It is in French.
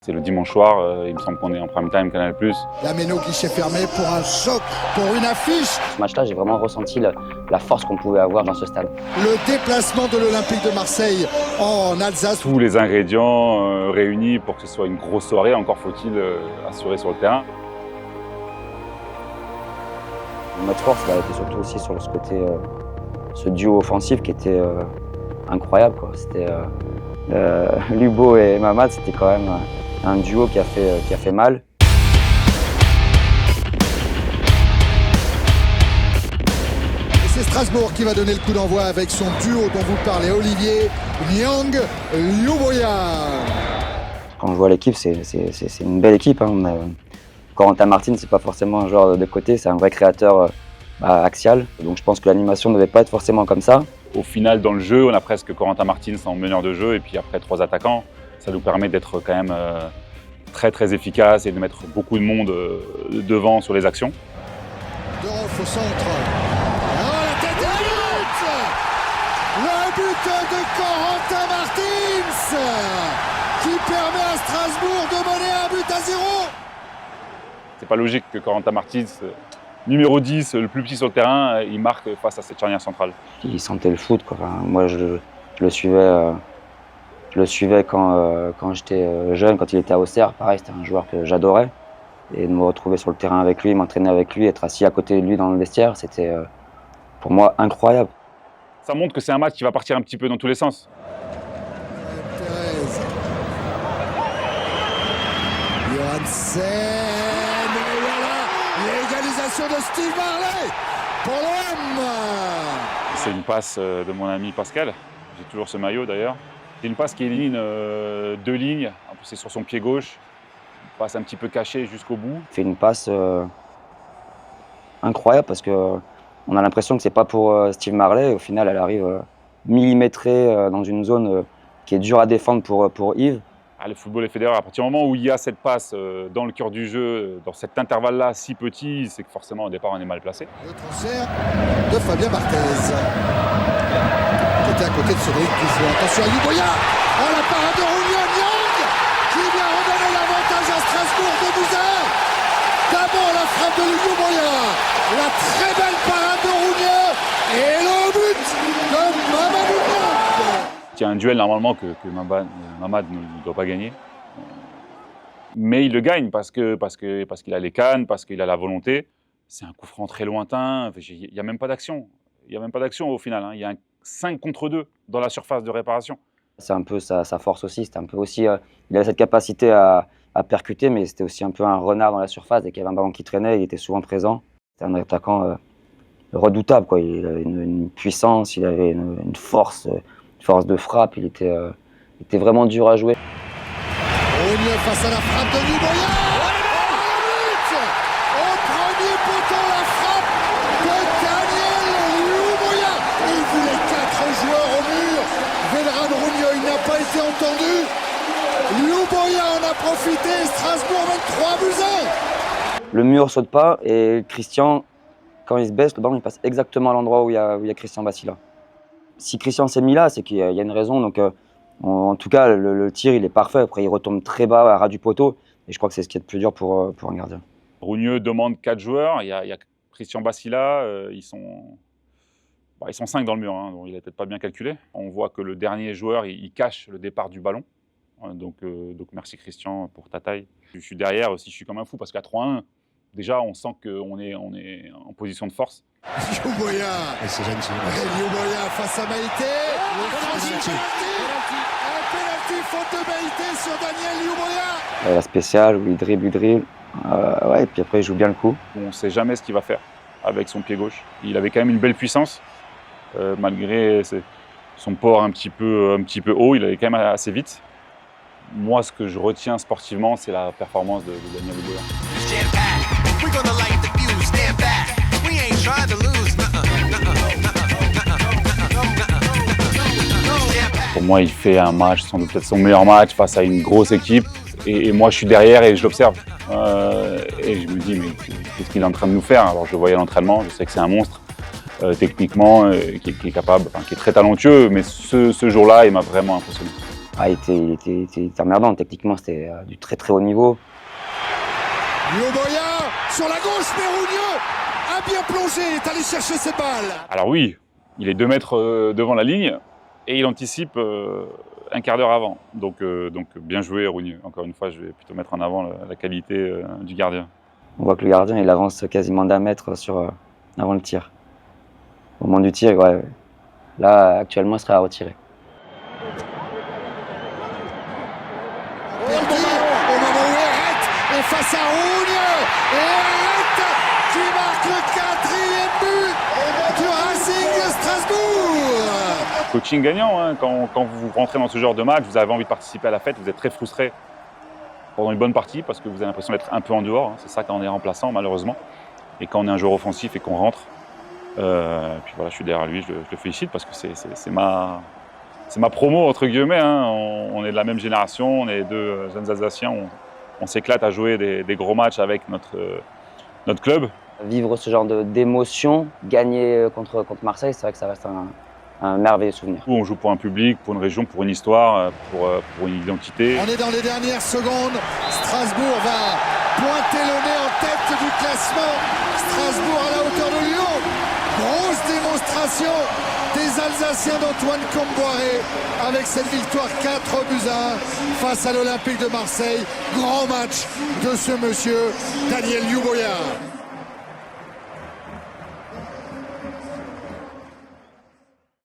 C'est le dimanche soir, il me semble qu'on est en prime time Canal+. La Méno guichet fermé pour un choc, pour une affiche. Ce match-là, j'ai vraiment ressenti la force qu'on pouvait avoir dans ce stade. Le déplacement de l'Olympique de Marseille en Alsace. Tous les ingrédients réunis pour que ce soit une grosse soirée, encore faut-il assurer sur le terrain. Notre force, elle était surtout aussi sur ce côté, ce duo offensif qui était incroyable, quoi. C'était Lubo et Mamad, c'était quand même un duo qui a fait mal. Et c'est Strasbourg qui va donner le coup d'envoi avec son duo dont vous parlez, Olivier Niang Luboya. Quand je vois l'équipe, c'est une belle équipe, hein. Corentin Martin, c'est pas forcément un joueur de côté, c'est un vrai créateur axial. Donc je pense que l'animation ne devait pas être forcément comme ça. Au final, dans le jeu, on a presque Corentin Martins en meneur de jeu et puis après 3 attaquants. Ça nous permet d'être quand même très efficace et de mettre beaucoup de monde devant sur les actions. Dorof au centre. Oh, la tête et le but de Corentin Martins qui permet à Strasbourg de mener un but à 0. C'est pas logique que Corentin Martins, numéro 10, le plus petit sur le terrain, il marque face à cette charnière centrale. Il sentait le foot, quoi. Enfin, moi, je le suivais. Je le suivais quand j'étais jeune, quand il était à Auxerre. Pareil, c'était un joueur que j'adorais. Et de me retrouver sur le terrain avec lui, m'entraîner avec lui, être assis à côté de lui dans le vestiaire, c'était pour moi incroyable. Ça montre que c'est un match qui va partir un petit peu dans tous les sens. Thérèse. Johansen. Et voilà l'égalisation de Steve Marley pour l'OM. C'est une passe de mon ami Pascal. J'ai toujours ce maillot d'ailleurs. C'est une passe qui élimine 2 lignes. En plus, c'est sur son pied gauche. Une passe un petit peu cachée jusqu'au bout. Il fait une passe incroyable parce qu'on a l'impression que c'est pas pour Steve Marley. Au final, elle arrive millimétrée dans une zone qui est dure à défendre pour Yves. Ah, le football est fédéral. À partir du moment où il y a cette passe dans le cœur du jeu, dans cet intervalle-là si petit, c'est que forcément au départ on est mal placé. Le transfert de Fabien Barthez. Qui était à côté de Cédric Dufaux. Attention à Luboya. Oh, la parade de Rounier Niang qui vient redonner l'avantage à Strasbourg de Bouzard. D'abord la frappe de Luboya. La très belle parade de Rounier. Et le but de Mamadou Niang. Il y a un duel normalement que Mamad ne doit pas gagner. Mais il le gagne parce qu'il a les cannes, parce qu'il a la volonté. C'est un coup franc très lointain. Il n'y a même pas d'action. Il n'y a même pas d'action au final. Il y a un 5 contre 2 dans la surface de réparation. C'est un peu sa force aussi. C'était un peu aussi, il avait cette capacité à percuter, mais c'était aussi un peu un renard dans la surface. Dès qu'il y avait un ballon qui traînait, il était souvent présent. C'était un attaquant redoutable, quoi. Il avait une puissance, il avait une force de frappe. Il était vraiment dur à jouer. Rounier face à la frappe de Luboya. Au premier poteau, la frappe de Daniel Luboya. Il voulait 4 joueurs au mur. Vedran Rounier, il n'a pas été entendu. Luboya en a profité. Strasbourg mène 3-1. Le mur saute pas et Christian, quand il se baisse, le ballon il passe exactement à l'endroit où il y a Christian Bassila. Si Christian s'est mis là, c'est qu'il y a une raison. Donc, en tout cas, le tir, il est parfait. Après, il retombe très bas à ras du poteau. Et je crois que c'est ce qui est le plus dur pour un gardien. Rounieux demande 4 joueurs. Il y a Christian Bassila. Ils sont 5 dans le mur. Donc il n'a peut-être pas bien calculé. On voit que le dernier joueur, il cache le départ du ballon. Donc merci Christian pour ta taille. Je suis derrière aussi, je suis comme un fou parce qu'à 3-1, déjà, on sent qu'on est en position de force. Luboya. C'est gentil. Luboya face à Maïté. Un penalty, faute de Maïté sur Daniel Luboya. La spéciale où il dribble. Ouais, et puis après, il joue bien le coup. On ne sait jamais ce qu'il va faire avec son pied gauche. Il avait quand même une belle puissance, malgré son port un petit peu haut, il allait quand même assez vite. Moi, ce que je retiens sportivement, c'est la performance de Daniel Luboya. Pour moi, il fait un match, sans doute peut-être son meilleur match face à une grosse équipe. Et moi, je suis derrière et je l'observe. Et je me dis, mais qu'est-ce qu'il est en train de nous faire? Alors, je le voyais à l'entraînement, je sais que c'est un monstre techniquement, qui est capable, qui est très talentueux. Mais ce jour-là, il m'a vraiment impressionné. il était emmerdant. Techniquement, c'était du très très haut niveau. Lioboya sur la gauche, Perugno a bien plongé, est allé chercher ses balles. Alors oui, il est 2 mètres devant la ligne et il anticipe un quart d'heure avant. Donc bien joué, Rougnieu. Encore une fois, je vais plutôt mettre en avant la qualité du gardien. On voit que le gardien, il avance quasiment d'1 mètre avant le tir. Au moment du tir, ouais. Là, actuellement, il serait à retirer. Perdi au moment où Herret est face à Rougnieu. Et Herret qui marque le 4e but du Racing Strasbourg. Coaching gagnant, hein. Quand vous rentrez dans ce genre de match, vous avez envie de participer à la fête, vous êtes très frustré pendant une bonne partie parce que vous avez l'impression d'être un peu en dehors. Hein. C'est ça quand on est remplaçant, malheureusement. Et quand on est un joueur offensif et qu'on rentre, puis voilà, je suis derrière lui, je le félicite parce que c'est ma promo, entre guillemets. Hein. On est de la même génération, on est 2 jeunes Alsaciens, on s'éclate à jouer des gros matchs avec notre club. Vivre ce genre d'émotion, gagner contre Marseille, c'est vrai que ça reste un merveilleux souvenir. On joue pour un public, pour une région, pour une histoire, pour une identité. On est dans les dernières secondes. Strasbourg va pointer le nez en tête du classement. Strasbourg à la hauteur de Lyon. Grosse démonstration des Alsaciens d'Antoine Comboiré avec cette victoire 4-1 face à l'Olympique de Marseille. Grand match de ce monsieur Daniel Lioboya.